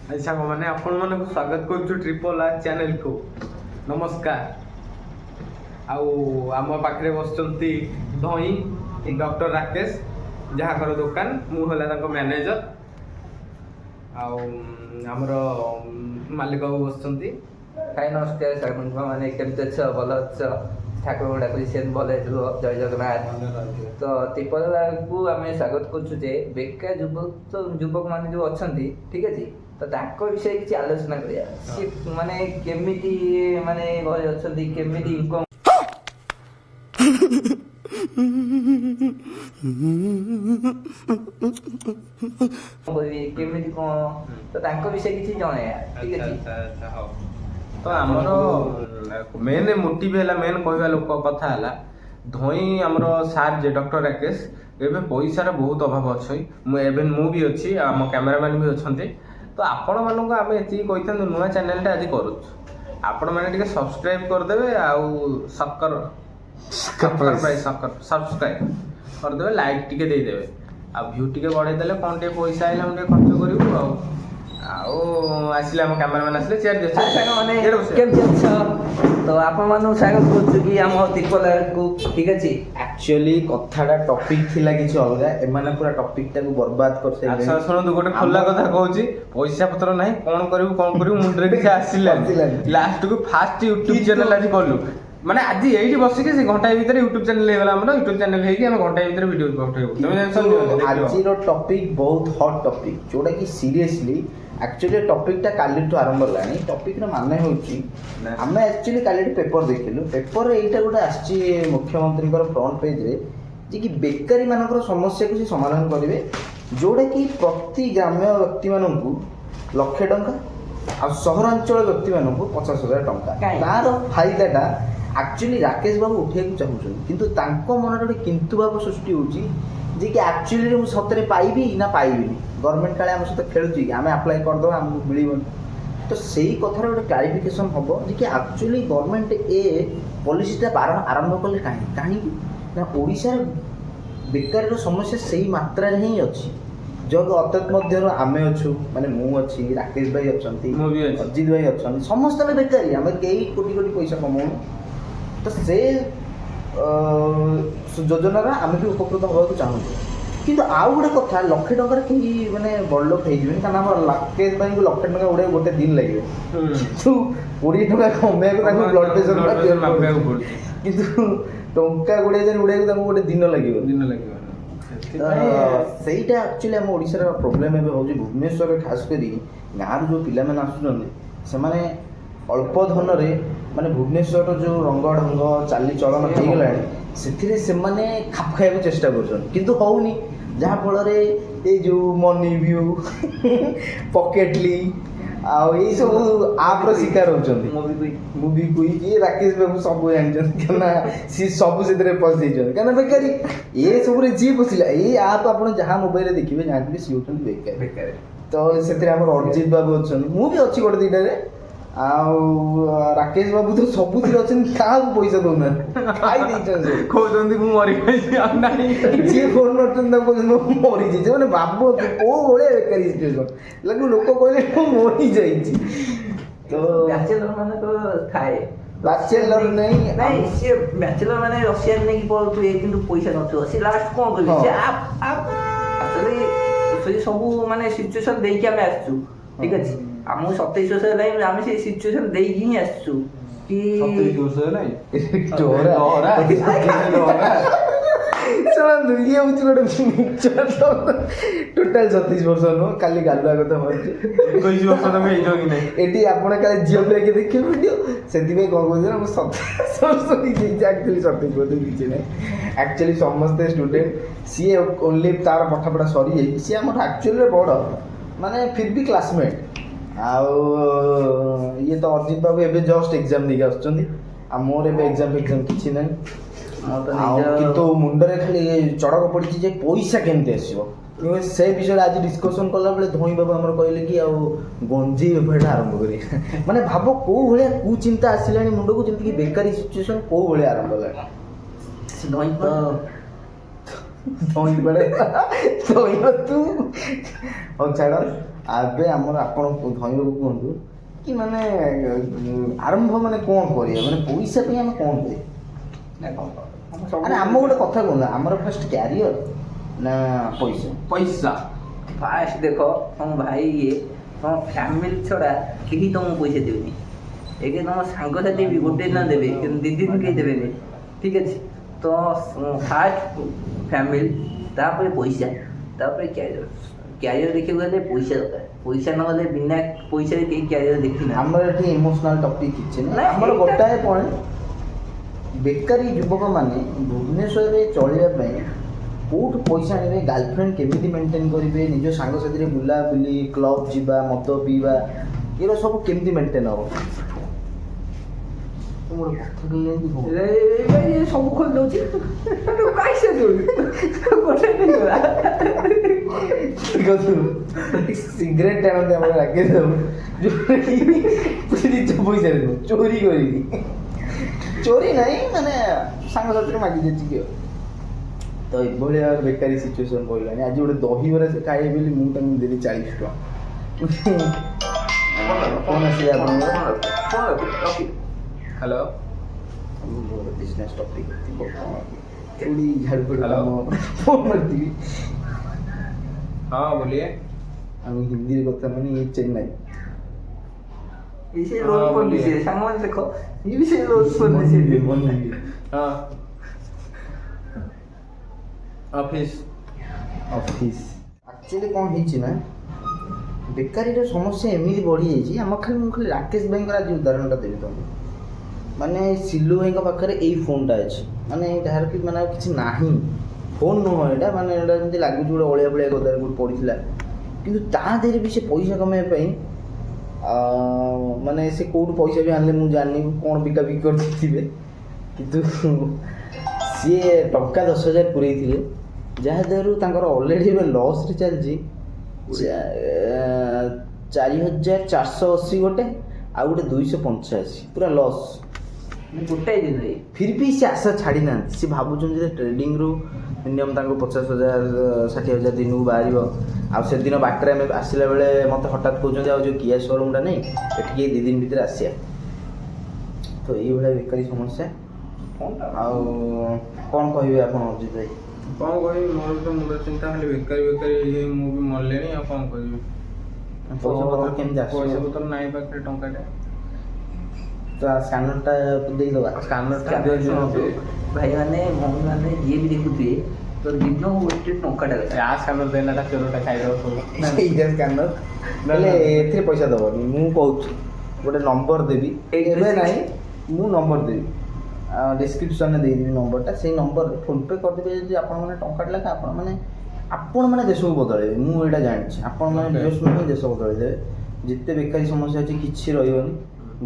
ଆଜି ସାଙ୍ଗମାନେ ଆପଣମାନଙ୍କୁ ସ୍ୱାଗତ କରୁଛୁ ଟ୍ରିପଲ୍ ଆର୍ ଚ୍ୟାନେଲକୁ। ନମସ୍କାର। ଆଉ ଆମ ପାଖରେ ବସିଛନ୍ତି ଧଇଁ ଡକ୍ଟର ରାକେଶ, ଯାହାଙ୍କର ଦୋକାନ, ମୁଁ ହେଲା ତାଙ୍କ ମ୍ୟାନେଜର। ଆଉ ଆମର ମାଲିକ ବାବୁ ବସିଛନ୍ତି। ହାଇ ନମସ୍କାର ସାଙ୍ଗମାନେ, କେମିତି ଅଛ? ଭଲ ଅଛ? ଠାକୁରଙ୍କୁ ଡାକୁଛି ସେମିତି ଭଲ ହେଇଥିବ। ଜୟ ଜଗନ୍ନାଥ। ତ ତ୍ରିପଲକୁ ଆମେ ସ୍ୱାଗତ କରୁଛୁ ଯେ ବେକାର ଯୁବକ ମାନେ ଯେଉଁ ଅଛନ୍ତି, ଠିକ ଅଛି, ତ ତାଙ୍କ ବିଷୟରେ କିଛି ଆଲୋଚନା କରିବା। ସିଏ ମାନେ କେମିତି ମାନେ ଘରେ ଅଛନ୍ତି, କେମିତି ଇନକମ୍ କରିବେ, କେମିତି କ'ଣ, ତ ତାଙ୍କ ବିଷୟରେ କିଛି ଜଣେଇବା, ଠିକ ଅଛି। ତ ଆମର ମେନ୍ ମୋଟିଭ୍ ହେଲା, ମେନ୍ କହିବା ଲୋକ କଥା ହେଲା ଧଇଁ ଆମର ସାର୍ ଯେ ଡକ୍ଟର ରାକେଶ, ଏବେ ପଇସାର ବହୁତ ଅଭାବ ଅଛି। ମୁଁ ବି ଅଛି, ଆମ କ୍ୟାମେରାମ୍ୟାନ୍ ବି ଅଛନ୍ତି। ତ ଆପଣମାନଙ୍କୁ ଆମେ ଏତିକି କହିଥାନ୍ତୁ, ନୂଆ ଚ୍ୟାନେଲଟା ଆଜି କରୁଛୁ, ଆପଣମାନେ ଟିକେ ସବସ୍କ୍ରାଇବ୍ କରିଦେବେ, ଆଉ ସବସ୍କ୍ରାଇବ୍ କରିଦେବେ, ଲାଇକ୍ ଟିକେ ଦେଇଦେବେ, ଆଉ ଭ୍ୟୁ ଟିକେ ବଢ଼େଇ ଦେଲେ କ'ଣ ଟିକେ ପଇସା ଆଇଲେ ଆମେ ଟିକେ ଖର୍ଚ୍ଚ କରିବୁ। ଆଉ ଆସିଲେ ଆମ କ୍ୟାମେରାମ୍ୟାନ୍ ଆସିଲେ, ସାଙ୍ଗମାନେ କେମିତି ଅଛ? ତ ଆପଣମାନଙ୍କୁ ସ୍ୱାଗତ କରୁଛୁ କି ଆମ ତ୍ରିପଲକୁ, ଠିକ ଅଛି। ଆକ୍ଚୁଆଲି କଥାଟା ଟପିକ୍ ଥିଲା କିଛି ଅଲଗା, ଏମାନେ ପୁରା ଟପିକ୍ଟାକୁ ବର୍ବାଦ କରିସାରିଲେଣି। ଆଚ୍ଛା ଶୁଣନ୍ତୁ, ଗୋଟେ ଖୋଲା କଥା କହୁଛି, ପଇସା ପତ୍ର ନାହିଁ, କ'ଣ କରିବୁ ମୁଣ୍ଡରେ କିଛି ଆସିଲାନି। ଲାଷ୍ଟକୁ ଫାଷ୍ଟ ୟୁଟ୍ୟୁବ୍ ଚ୍ୟାନେଲ ଆଜି କଲୁ, ମାନେ ଆଜି ଏଇଠି ବସିକି ସେ ଘଣ୍ଟାଏ ଭିତରେ ୟୁଟ୍ୟୁବ୍ ଚ୍ୟାନେଲ ହେଇଗଲା। ଆମର ୟୁଟ୍ୟୁବ୍ ଚ୍ୟାନେଲ ହେଇକି ଆମେ ଘଣ୍ଟାଏ ଭିତରେ ଭିଡ଼ିଓ ପଠେଇବୁ। ଆଜିର ଟପିକ୍ ବହୁତ ହଟ୍ ଟପିକ୍, ଯୋଉଟାକି ସିରିୟସଲି ଆକ୍ଚୁଆଲି ଟପିକ୍ଟା କାଲିଠୁ ଆରମ୍ଭ ହେଲାଣି। ଟପିକ୍ର ମାନେ ହେଉଛି, ଆମେ ଆକ୍ଚୁଆଲି କାଲିଠୁ ପେପର ଦେଖିଲୁ। ପେପରରେ ଏଇଟା ଗୋଟେ ଆସିଛି ମୁଖ୍ୟମନ୍ତ୍ରୀଙ୍କର ଫ୍ରଣ୍ଟ ପେଜ୍ରେ, ଯିଏକି ବେକାରୀମାନଙ୍କର ସମସ୍ୟାକୁ ସେ ସମାଧାନ କରିବେ, ଯୋଉଟାକି ପ୍ରତି ଗ୍ରାମ୍ୟ ବ୍ୟକ୍ତିମାନଙ୍କୁ 1,00,000 ଟଙ୍କା ଆଉ ସହରାଞ୍ଚଳ ବ୍ୟକ୍ତିମାନଙ୍କୁ 50,000 ଟଙ୍କା। ତାର ଫାଇଦାଟା ଆକ୍ଚୁଆଲି ରାକେଶ ବାବୁ ଉଠେଇବାକୁ ଚାହୁଁଛନ୍ତି, କିନ୍ତୁ ତାଙ୍କ ମନରେ ଗୋଟେ କିନ୍ତୁ ଭାବ ସୃଷ୍ଟି ହେଉଛି ଯେ କି ଆକ୍ଚୁଆଲି ମୁଁ ସତରେ ପାଇବି ନା ପାଇବିନି। ଗଭର୍ଣ୍ଣମେଣ୍ଟ କାଳେ ଆମ ସହିତ ଖେଳୁଛି କି ଆମେ ଆପ୍ଲାଏ କରିଦେବା ଆମକୁ ମିଳିବନି। ତ ସେଇ କଥାର ଗୋଟେ କ୍ଲାରିଫିକେସନ୍ ହେବ ଯେ କି ଆକ୍ଚୁଆଲି ଗଭର୍ଣ୍ଣମେଣ୍ଟ ଏ ପଲିସିଟା ଆରମ୍ଭ କଲେ କାହିଁକି ନା ଓଡ଼ିଶାର ବେକାରୀର ସମସ୍ୟା ସେଇ ମାତ୍ରାରେ ହିଁ ଅଛି, ଯେଉଁ ଅତୀତ ମଧ୍ୟରୁ ଆମେ ଅଛୁ, ମାନେ ମୁଁ ଅଛି, ରାକେଶ ଭାଇ ଅଛନ୍ତି, ଅଜିତ ଭାଇ ଅଛନ୍ତି, ସମସ୍ତେ ଆମେ ବେକାରୀ। ଆମେ କେହି କୋଟି କୋଟି ପଇସା କମାଉନୁ। ତ ସେ ଯୋଜନାର ଆମେ ବି ଉପକୃତ ହେବାକୁ ଚାହୁଁଛୁ। କିନ୍ତୁ ଆଉ ଗୋଟେ କଥା, 1,00,000 ଟଙ୍କାରେ କେହି ମାନେ ବଡ଼ ଲୋକ ହେଇଯିବେନି, କାରଣ ଆମର ରାକେଶ ଭାଇଙ୍କୁ 1,00,000 ଟଙ୍କା ଉଡ଼େଇବାକୁ ଗୋଟେ ଦିନ ଲାଗିବ। କିନ୍ତୁ 20 ଟଙ୍କା କମେଇବାକୁ ତାଙ୍କୁ ବ୍ଲଡ୍ ପ୍ରେସର ମାପିବାକୁ ପଡ଼ୁଛି, କିନ୍ତୁ ଟଙ୍କା 20,000 ଉଡ଼େଇବାକୁ ତାଙ୍କୁ ଗୋଟେ ଦିନ ଲାଗିବ। ସେଇଟା ଆକ୍ଚୁଆଲି ଆମ ଓଡ଼ିଶାର ପ୍ରୋବ୍ଲେମ୍ ଏବେ ହେଉଛି। ଭୁବନେଶ୍ୱରରେ ଖାସ୍ କରି ଗାଁରୁ ଯେଉଁ ପିଲାମାନେ ଆସୁଛନ୍ତି, ସେମାନେ ଅଳ୍ପ ଧନରେ, ମାନେ ଭୁବନେଶ୍ୱରର ଯେଉଁ ରଙ୍ଗ ଢଙ୍ଗ ଚାଲିଚଳନ ହେଇଗଲାଣି, ସେଥିରେ ସେମାନେ ଖାପ ଖାଇବାକୁ ଚେଷ୍ଟା କରୁଛନ୍ତି, କିନ୍ତୁ ହେଉନି। ଯାହାଫଳରେ ଏଇ ଯେଉଁ ମନି ଭ୍ୟୁ, ପକେଟଲି ଆଉ ଏଇସବୁ ଆପ୍ର ଶିକାର ହେଉଛନ୍ତି। ମୁଭି କୁଇକ୍, ରାକେଶ ବାବୁ ସବୁ ଜାଣିଛନ୍ତି, କାରଣ ସିଏ ସବୁ ସେଥିରେ ପଶିଯାଇଛନ୍ତି, କାରଣ ବେକାରୀ। ଏସବୁରେ ଯିଏ ପଶିଲା, ଏଇ ଆପ୍ ଆପଣ ଯାହା ମୋବାଇଲରେ ଦେଖିବେ ଜାଣିଥିବେ ସିଏ ହେଉଛନ୍ତି ବେକାରୀ। ତ ସେଥିରେ ଆମର ଅଜିତ ବାବୁ ଅଛନ୍ତି, ମୁଁ ବି ଅଛି ଗୋଟେ ଦିଟାରେ, ଆଉ ରାକେଶ ବାବୁ ତ ସବୁଥିରେ ଅଛନ୍ତି, କାହାକୁ ପଇସା ଦଉନାହାନ୍ତି, ଖାଇ ଦେଇଛନ୍ତି। କହୁଛନ୍ତି ମୁଁ ମରିଯାଇଛି, ଯିଏ ଫୋନ୍ କରୁଛନ୍ତି ତାକୁ କହୁଛନ୍ତି ମୁଁ ମରିଯାଇଛି। ମାନେ ଭାବନ୍ତୁ କୋଉ ଭଳିଆ ବେକାରୀ ସିଚୁଏସନ୍, ଲୋକ କହିଲେ ମୁଁ ମରିଯାଇଛି। ତ ବ୍ୟାଚେଲର ମାନଙ୍କର ଥାଏ, ବ୍ୟାଚେଲର ନାଇଁ ସିଏ ବ୍ୟାଚେଲର ମାନେ ରସିଆରେ ନେଇକି ପଳଉଥିବେ, କିନ୍ତୁ ପଇସା ନଥିବ, ସେ ଲାଷ୍ଟ କ'ଣ କରିବେ? ସେ ଆକ୍ଚୁଆଲି ସେ ସବୁ ମାନେ ସିଚୁଏସନ୍ ଦେଇକି ଆମେ ଆସିଛୁ, ଠିକ ଅଛି। ଆମକୁ 27 ବର୍ଷ ହେଲାଣି, ଆମେ ସେଇ ସିଚୁଏସନ୍ ଦେଇକି ହିଁ ଆସିଛୁ। କି 27 ବର୍ଷ ହେଲାଣି ଶୁଣନ୍ତୁ, ଇଏ ହେଉଛି ଗୋଟେ ଟୋଟାଲ 36 ବର୍ଷ ନୁହଁ, ଖାଲି ଗାଲୁଆ କଥା ମାରୁଛି। 21 ବର୍ଷ ତମେ ହେଇଯିବ କି ନାହିଁ? ଏଠି ଆପଣ କାଳେ ଝିଅ ପିଲାকে ଦେଖିବେ ଭିଡ଼ିଓ, ସେଥିପାଇଁ କ'ଣ କହୁଛନ୍ତି ନା ମୁଁ 27 ବର୍ଷ ହେଇଯାଇଛି। ଆକ୍ଚୁଆଲି 27 ବର୍ଷ କିଛି ନାହିଁ, ଆକ୍ଚୁଆଲି ସମସ୍ତେ ଷ୍ଟୁଡେଣ୍ଟ। ସିଏ ଓନ୍ଲି ତାର ପାଠପଢ଼ା ସରିଯାଇଛି, ସିଏ ଆମର ଆକ୍ଚୁଆଲିରେ ବଡ଼, ମାନେ ଫିର୍ ବି କ୍ଲାସମେଟ୍। ଆଉ ଇଏ ତ ଅଜିତ ବାବୁ ଏବେ ଜଷ୍ଟ ଏକ୍ଜାମ୍ ଦେଇକି ଆସୁଛନ୍ତି, ଆଉ ମୋର ଏବେ ଏକ୍ଜାମ୍ କିଛି ନାହିଁ। କିନ୍ତୁ ମୁଣ୍ଡରେ ଖାଲି ଚଡ଼କ ପଡ଼ିଛି ଯେ ପଇସା କେମିତି ଆସିବ। ସେ ବିଷୟରେ ଆଜି ଡିସ୍କସନ୍ କଲାବେଳେ ଧଇଁ ବାବୁ ଆମର କହିଲେ କି ଆଉ ଗଞ୍ଜେଇ ବେପାରଟା ଆରମ୍ଭ କରିବା। ମାନେ ଭାବ କୋଉ ଭଳିଆ କୁଚିନ୍ତା ଆସିଲାଣି ମୁଣ୍ଡକୁ, ଯେମିତିକି ବେକାରୀ ସିଚୁଏସନ୍ କୋଉ ଭଳିଆ ଆରମ୍ଭ ହେଲାଣି। ଧଇଁ ତୁ ହଉ ଛାଡ଼, ଏବେ ଆମର ଆପଣ ଧଇବାକୁ କୁହନ୍ତୁ କି ମାନେ ଆରମ୍ଭ ମାନେ କ'ଣ କରିବା, ମାନେ ପଇସା ପାଇଁ ଆମେ କ'ଣ କରିବା? ଆରେ ଆମ ଗୋଟେ କଥା କୁହନ୍ତୁ, ଆମର ଫାଷ୍ଟ କ୍ୟାରିୟର ନା ପଇସା? ପଇସା ଫାଷ୍ଟ ଦେଖ ତମ ଭାଇ ଇଏ ତମ ଫ୍ୟାମିଲି ଛଡ଼ା କେହି ତମକୁ ପଇସା ଦେବେନି। ଏକେ ତମ ସାଙ୍ଗସାଥି ବି ଗୋଟେ ଦିନ ଦେବେ କିନ୍ତୁ 2 ଦିନ କେହି ଦେବେନି। ଠିକ୍ ଅଛି, ତ ଫାଷ୍ଟ ଫ୍ୟାମିଲି, ତାପରେ ପଇସା, ତାପରେ କ୍ୟାରିୟର। କ୍ୟାରିୟର ଦେଖିବାକୁ ଗଲେ ପଇସା ଦରକାର। ପଇସା ନହେଲେ ବିନା ପଇସାରେ କେହି କ୍ୟାରିୟର ଦେଖିନା। ଆମର ଏଠି ଇମୋସନାଲ ଟପିକ୍ କିଛି ନାହିଁ, ନାଇଁ, ଆମର ଏଇଟା- ଗୋଟାଏ ପଏଣ୍ଟ, ବେକାରୀ ଯୁବକମାନେ ଭୁବନେଶ୍ୱରରେ ଚଳିବା ପାଇଁ କେଉଁଠୁ ପଇସା ଆଣିବେ, ଗାର୍ଲଫ୍ରେଣ୍ଡ କେମିତି ମେଣ୍ଟେନ୍ କରିବେ, ନିଜ ସାଙ୍ଗସାଥିରେ ବୁଲାବୁଲି, କ୍ଲବ୍ ଯିବା, ମଦ ପିଇବା, ଏଗୁଡ଼ା ସବୁ କେମିତି ମେଣ୍ଟେନ୍ ହେବ? ମୋର କଥା କହିଲେ ଇଏ ସବୁ ଖୋଲି ଦଉଛି କାଇସେ ଗୋଟେ ସିଗାରେଟ୍ ଆଣନ୍ତି ଆମର ରାକେଶ ବାବୁ, ଯୋଉଟାକି ନିଜ ପଇସାରେ ନୁହଁ, ଚୋରି କରିକି। ଚୋରି ନାହିଁ ମାନେ ସାଙ୍ଗସାଥିରେ ମାଗି ଦେଇଛି କି ଆଉ। ତ ଏଭଳିଆ ବେକାରୀ ସିଚୁଏସନ୍ ପଡ଼ିଲାଣି। ଆଜି ଗୋଟେ ଦହିବରା ସେ ଖାଇବେ ବୋଲି ମୁଁ ତାଙ୍କୁ ଦେଲି 40 ଟଙ୍କା। କ'ଣ ଆସିଲେ ଆପଣଙ୍କର? ହ୍ୟାଲୋ ବିଜନେସ୍ ଟପିକ୍ ଥିବ ଚୁଡ଼ି ଝାଡ଼ୁ କରି Hello? ଫୋନ୍ ମାରିଥିବି। ହଁ ବୋଲିଏ। ଆମେ ହିନ୍ଦୀରେ କଥା ମାନେ ଇଏ ଚେନ୍ନାଇ इसे रोड पर दिसे सामान देखो ये भी से रोड पर दिसे ହଁ ଅଫିସ ଅଫିସ୍ ଆକ୍ଚୁଆଲି କ'ଣ ହେଇଛି ନା, ବେକାରୀର ସମସ୍ୟା ଏମିତି ବଢ଼ିଯାଇଛି। ମୁଁ ଖାଲି ରାକେଶ ଭାଇଙ୍କର ଆଜି ଉଦାହରଣଟା ଦେବି ତୁମକୁ। ମାନେ ସିଲୁ ଭାଇଙ୍କ ପାଖରେ ଏଇ ଫୋନ୍ଟା ଅଛି, ମାନେ ଯାହାର କି ମାନେ ଆଉ କିଛି ନାହିଁ, ଫୋନ୍ ନୁହଁ ଏଇଟା, ମାନେ ଏଇଟା ଯେମିତି ଲାଗୁଛି ଗୋଟେ ଅଳିଆ ଭଳିଆ ଗଦାରେ ଗୋଟେ ପଡ଼ିଥିଲା, କିନ୍ତୁ ତା ଦେହରେ ବି ସେ ପଇସା କମେଇବା ପାଇଁ ମାନେ ସେ କେଉଁଠୁ ପଇସା ବି ଆଣିଲେ ମୁଁ ଜାଣିନି, କ'ଣ ବିକାବିକି କରିଦେଇଥିବେ, କିନ୍ତୁ ସିଏ ଟଙ୍କା 10,000 ପୁରେଇଥିଲେ, ଯାହାଦ୍ୱାରା ତାଙ୍କର ଅଲରେଡ଼ି ଏବେ ଲସ୍ରେ ଚାଲିଛି 4,480 ଗୋଟେ, ଆଉ ଗୋଟେ 285, ପୁରା ଲସ୍। ଗୋଟାଏ ଦିନରେ ଫିର୍ ବି ସେ ଆଶା ଛାଡ଼ି ନାହାନ୍ତି। ସେ ଭାବୁଛନ୍ତି ଯେ ଟ୍ରେଡ଼ିଂରୁ ମିନିମମ୍ ତାଙ୍କୁ 50,000 60,000 ଦିନକୁ ବାହାରିବ। ଆଉ ସେଦିନ ବାଟରେ ଆମେ ଆସିଲା ବେଳେ ମୋତେ ହଠାତ୍ କହୁଛନ୍ତି ଆଉ ଯେଉଁ କିଆ ସୋରୁମ୍ଟା ନାହିଁ ଏଠିକି 2 ଦିନ ଭିତରେ ଆସିବା। ତ ଏଇଭଳିଆ ବେକାରୀ ସମସ୍ୟା। ଆଉ କ'ଣ କହିବେ ଆପଣ ଅଜିତ ଭାଇ? କ'ଣ କହିବି, ମୋର ତ ମୁଣ୍ଡ ଚିନ୍ତା ଖାଲି ବେକାରୀ ଇଏ, ମୁଁ ବି ମରିଲେଣି ଆଉ କ'ଣ କରିବି। ପଇସା ପତ୍ର କେମିତି ଆସିବ? ପଇସା ପତ୍ର ନାହିଁ ପାଖରେ ଟଙ୍କାଟେ। ତ ସ୍କାନରଟା ଦେଇଦେବା। ସ୍କାନରଟା ଭାଇମାନେ ଭଉଣୀମାନେ ଯିଏ ବି ଦେଖୁଥିବେ ତ ଦିନକୁ ଗୋଟେ ଟଙ୍କାଟା ଦରକାର। ଆ ସ୍କାନର ଦେନାଟା ଚୋରଟା ଖାଇଦେବ ସବୁ। ସେଇଟା ସ୍କାନର ହେଲେ ଏଥିରେ ପଇସା ଦେବନି। ମୁଁ କହୁଛି ଗୋଟେ ନମ୍ବର ଦେବି, ଏବେ ନାହିଁ, ମୁଁ ନମ୍ବର ଦେବି, ଡେସ୍କ୍ରିପସନ୍ରେ ଦେଇଦେବି ନମ୍ବରଟା। ସେଇ ନମ୍ବରରେ ଫୋନ୍ପେ କରିଦେବେ। ଯଦି ଆପଣମାନେ ଟଙ୍କାଟେ ଲେଖା ଆପଣମାନେ ଦେଶକୁ ବଦଳାଇବେ, ମୁଁ ଏଇଟା ଜାଣିଛି। ଆପଣମାନେ ବିଜନେସ୍ ହିଁ ଦେଶ ବଦଳାଇ ଦେବେ। ଯେତେ ବେକାରୀ ସମସ୍ୟା ଅଛି କିଛି ରହିବନି,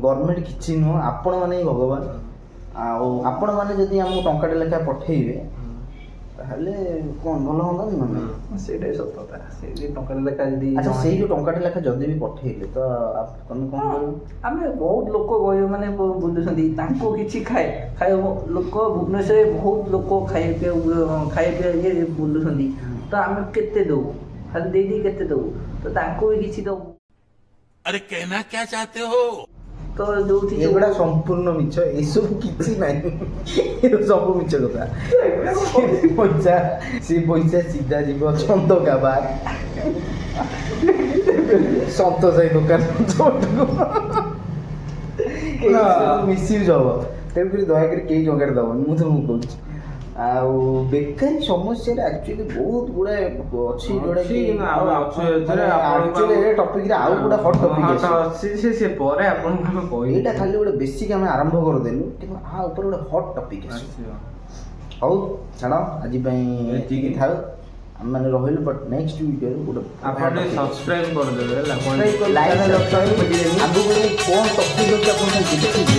ଗଭର୍ଣ୍ଣମେଣ୍ଟ କିଛି ନୁହଁ, ଆପଣମାନେ ହିଁ ଭଗବାନ। ଆଉ ଆପଣମାନେ ଯଦି ଆମକୁ ଟଙ୍କାଟେ ଲେଖା ପଠେଇବେ ତାହେଲେ କ'ଣ ଭଲ ହୁଅନ୍ତାନି ମାନେ? ସେଇଟା ସତ କଥା। ସେଇ ଟଙ୍କାଟା ଲେଖା ଯଦି ଆଚ୍ଛା, ସେଇ ଯେଉଁ ଟଙ୍କାଟେ ଲେଖା ଯଦି ବି ପଠେଇଲେ ତ ତମେ କ'ଣ କରିବ? ଆମେ ବହୁତ ଲୋକ ଗରିବ ମାନେ ବୁଲୁଛନ୍ତି, ତାଙ୍କୁ କିଛି ଖାଇବା ଲୋକ ଭୁବନେଶ୍ୱରରେ ବହୁତ ଲୋକ ଖାଇବା ପିଇବା ଇଏ ବୁଲୁଛନ୍ତି, ତ ଆମେ କେତେ ଦେବୁ? ଖାଲି ଦେଇଦେଇ କେତେ ଦେବୁ? ତ ତାଙ୍କୁ ବି କିଛି ଦେବୁ। अरे कहना क्या चाहते हो? ତ ଯୋଉଠି ଏଗୁଡ଼ା ସମ୍ପୂର୍ଣ୍ଣ ମିଛ, ଏସବୁ କିଛି ନାହିଁ, ସବୁ ମିଛ କଥା। ସେ ପଇସା ସିଧା ଯିବ ଚନ୍ଦକା ବାର, ସନ୍ତୋଷାଇ ଦୋକାନ, ମିସୟୁଜ୍ ହବ। ତେଣୁକରି ଦୟାକରି କେହି ଟଙ୍କାରେ ଦେବନି, ମୁଁ ତମକୁ କହୁଛି। ଆଉ ବେକାରୀ ସମସ୍ୟାରେ ଆକ୍ଚୁଆଲି ବହୁତ ଗୁଡ଼ାଏ ଅଛି, ଯୋଉଟାକି ଆକ୍ଚୁଆଲି ଟପିକ୍ରେ ଆଉ ଗୋଟେ ହଟ୍ ଟପିକ୍ ଅଛି ସେ ପରେ ଆପଣଙ୍କୁ ଆମେ କହିବୁ। ଏଇଟା ଖାଲି ଗୋଟେ ବେସିକ୍ ଆମେ ଆରମ୍ଭ କରିଦେଲୁ, କିନ୍ତୁ ଆ ଉପରେ ଗୋଟେ ହଟ୍ ଟପିକ୍ ଆସିବ। ହଉ ଛାଡ଼, ଆଜି ପାଇଁ ଏତିକି ଥାଉ, ଆମେମାନେ ରହିଲୁ। ବଟ୍ ନେକ୍ସଟ ଭିଡ଼ିଓରେ ଗୋଟେ ଆପଣ ଟିକେ ସବସ୍କ୍ରାଇବ୍ କରିଦେବେ ହେଲା। ଆଗକୁ କ'ଣ ଟପିକ୍ ଅଛି ଆପଣ ଦେଖିବେ।